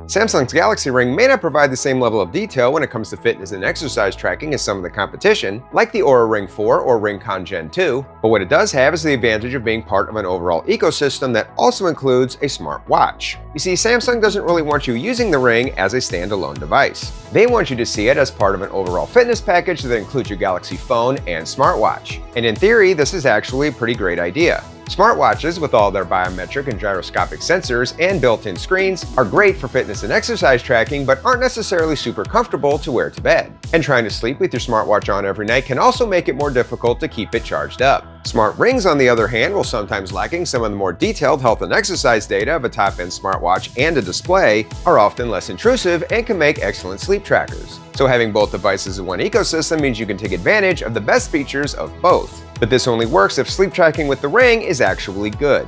Samsung's Galaxy Ring may not provide the same level of detail when it comes to fitness and exercise tracking as some of the competition, like the Oura Ring 4 or Ring-Con Gen 2, but what it does have is the advantage of being part of an overall ecosystem that also includes a smartwatch. You see, Samsung doesn't really want you using the Ring as a standalone device. They want you to see it as part of an overall fitness package that includes your Galaxy phone and smartwatch. And in theory, this is actually a pretty great idea. Smartwatches, with all their biometric and gyroscopic sensors and built-in screens, are great for fitness and exercise tracking, but aren't necessarily super comfortable to wear to bed. And trying to sleep with your smartwatch on every night can also make it more difficult to keep it charged up. Smart rings, on the other hand, while sometimes lacking some of the more detailed health and exercise data of a top-end smartwatch and a display, are often less intrusive and can make excellent sleep trackers. So having both devices in one ecosystem means you can take advantage of the best features of both. But this only works if sleep tracking with the Ring is actually good.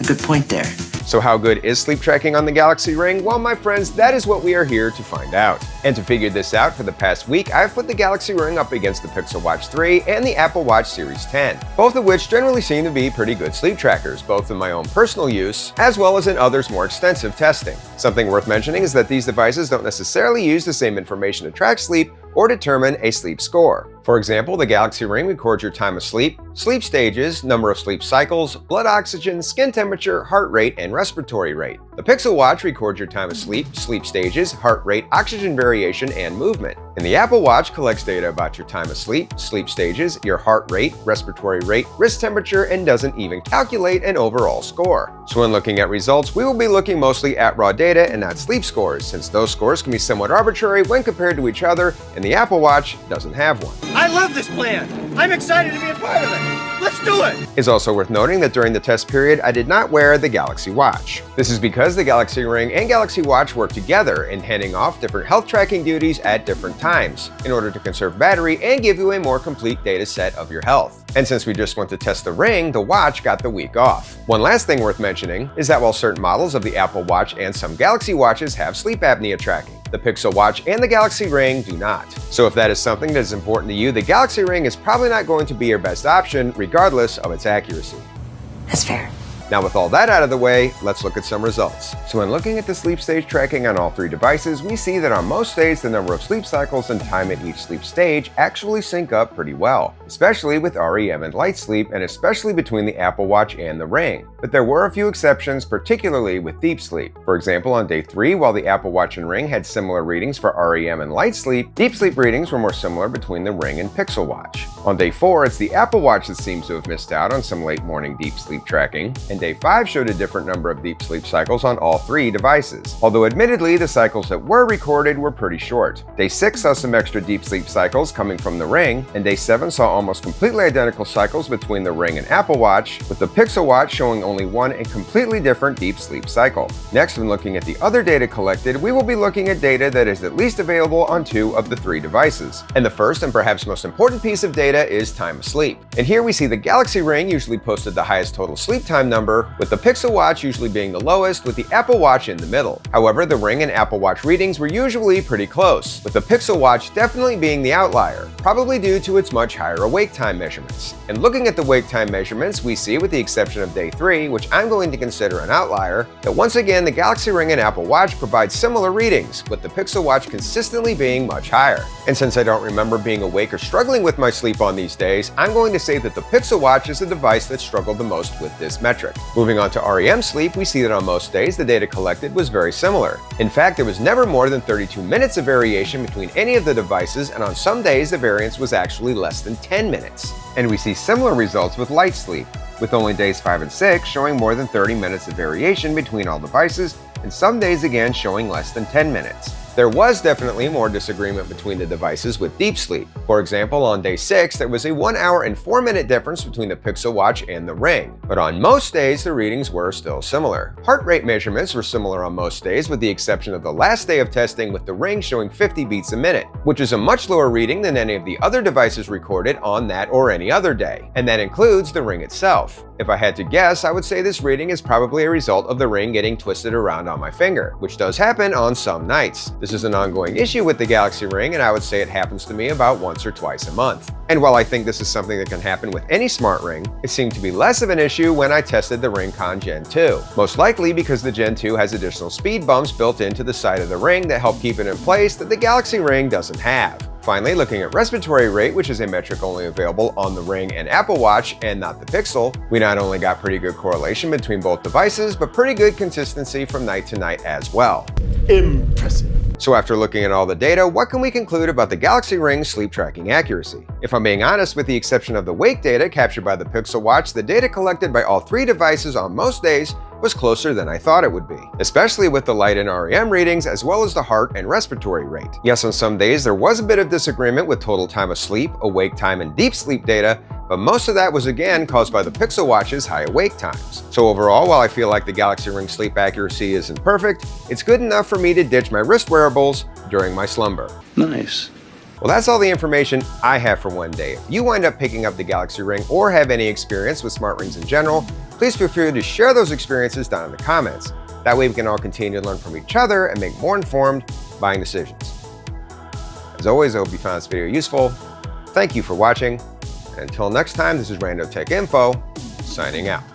A good point there. So how good is sleep tracking on the Galaxy Ring? Well, my friends, that is what we are here to find out. And to figure this out, for the past week, I've put the Galaxy Ring up against the Pixel Watch 3 and the Apple Watch Series 10, both of which generally seem to be pretty good sleep trackers, both in my own personal use, as well as in others' more extensive testing. Something worth mentioning is that these devices don't necessarily use the same information to track sleep or determine a sleep score. For example, the Galaxy Ring records your time of sleep, sleep stages, number of sleep cycles, blood oxygen, skin temperature, heart rate, and respiratory rate. The Pixel Watch records your time of sleep, sleep stages, heart rate, oxygen variation, and movement. And the Apple Watch collects data about your time of sleep, sleep stages, your heart rate, respiratory rate, wrist temperature, and doesn't even calculate an overall score. So when looking at results, we will be looking mostly at raw data and not sleep scores, since those scores can be somewhat arbitrary when compared to each other, and the Apple Watch doesn't have one. I love this plan! I'm excited to be a part of it! Let's do it! It's also worth noting that during the test period, I did not wear the Galaxy Watch. This is because the Galaxy Ring and Galaxy Watch work together in handing off different health tracking duties at different times, in order to conserve battery and give you a more complete data set of your health. And since we just went to test the Ring, the watch got the week off. One last thing worth mentioning is that while certain models of the Apple Watch and some Galaxy Watches have sleep apnea tracking, the Pixel Watch and the Galaxy Ring do not. So if that is something that is important to you, the Galaxy Ring is probably not going to be your best option, regardless of its accuracy. That's fair. Now with all that out of the way, let's look at some results. So when looking at the sleep stage tracking on all three devices, we see that on most days the number of sleep cycles and time at each sleep stage actually sync up pretty well, especially with REM and light sleep, and especially between the Apple Watch and the Ring. But there were a few exceptions, particularly with deep sleep. For example, on day 3, while the Apple Watch and Ring had similar readings for REM and light sleep, deep sleep readings were more similar between the Ring and Pixel Watch. On day 4, it's the Apple Watch that seems to have missed out on some late morning deep sleep tracking, and day 5 showed a different number of deep sleep cycles on all three devices, although admittedly the cycles that were recorded were pretty short. Day 6 saw some extra deep sleep cycles coming from the Ring, and day 7 saw almost completely identical cycles between the Ring and Apple Watch, with the Pixel Watch showing only one and completely different deep sleep cycle. Next, when looking at the other data collected, we will be looking at data that is at least available on 2 of the 3 devices. And the first and perhaps most important piece of data is time of sleep. And here we see the Galaxy Ring usually posted the highest total sleep time number, with the Pixel Watch usually being the lowest, with the Apple Watch in the middle. However, the Ring and Apple Watch readings were usually pretty close, with the Pixel Watch definitely being the outlier, probably due to its much higher awake time measurements. And looking at the wake time measurements, we see, with the exception of day 3, which I'm going to consider an outlier, that once again the Galaxy Ring and Apple Watch provide similar readings, with the Pixel Watch consistently being much higher. And since I don't remember being awake or struggling with my sleep on these days, I'm going to say that the Pixel Watch is the device that struggled the most with this metric. Moving on to REM sleep, we see that on most days the data collected was very similar. In fact, there was never more than 32 minutes of variation between any of the devices, and on some days the variance was actually less than 10 minutes. And we see similar results with light sleep, with only days 5 and 6 showing more than 30 minutes of variation between all devices, and some days again showing less than 10 minutes. There was definitely more disagreement between the devices with deep sleep. For example, on day 6, there was a 1 hour and 4 minute difference between the Pixel Watch and the Ring. But on most days, the readings were still similar. Heart rate measurements were similar on most days, with the exception of the last day of testing, with the Ring showing 50 beats a minute, which is a much lower reading than any of the other devices recorded on that or any other day. And that includes the Ring itself. If I had to guess, I would say this reading is probably a result of the Ring getting twisted around on my finger, which does happen on some nights. This is an ongoing issue with the Galaxy Ring, and I would say it happens to me about once or twice a month. And while I think this is something that can happen with any smart ring, it seemed to be less of an issue when I tested the Ring-Con Gen 2. Most likely because the Gen 2 has additional speed bumps built into the side of the ring that help keep it in place that the Galaxy Ring doesn't have. Finally, looking at respiratory rate, which is a metric only available on the Ring and Apple Watch and not the Pixel, we not only got pretty good correlation between both devices, but pretty good consistency from night to night as well. Impressive. So after looking at all the data, what can we conclude about the Galaxy Ring's sleep tracking accuracy? If I'm being honest, with the exception of the wake data captured by the Pixel Watch, the data collected by all three devices on most days was closer than I thought it would be, especially with the light and REM readings as well as the heart and respiratory rate. Yes, on some days there was a bit of disagreement with total time of sleep, awake time, and deep sleep data, but most of that was again caused by the Pixel Watch's high awake times. So overall, while I feel like the Galaxy Ring sleep accuracy isn't perfect, it's good enough for me to ditch my wrist wearables during my slumber. Nice. Well, that's all the information I have for one day. If you wind up picking up the Galaxy Ring or have any experience with smart rings in general, please feel free to share those experiences down in the comments. That way we can all continue to learn from each other and make more informed buying decisions. As always, I hope you found this video useful. Thank you for watching. And until next time, this is Rando Tech Info, signing out.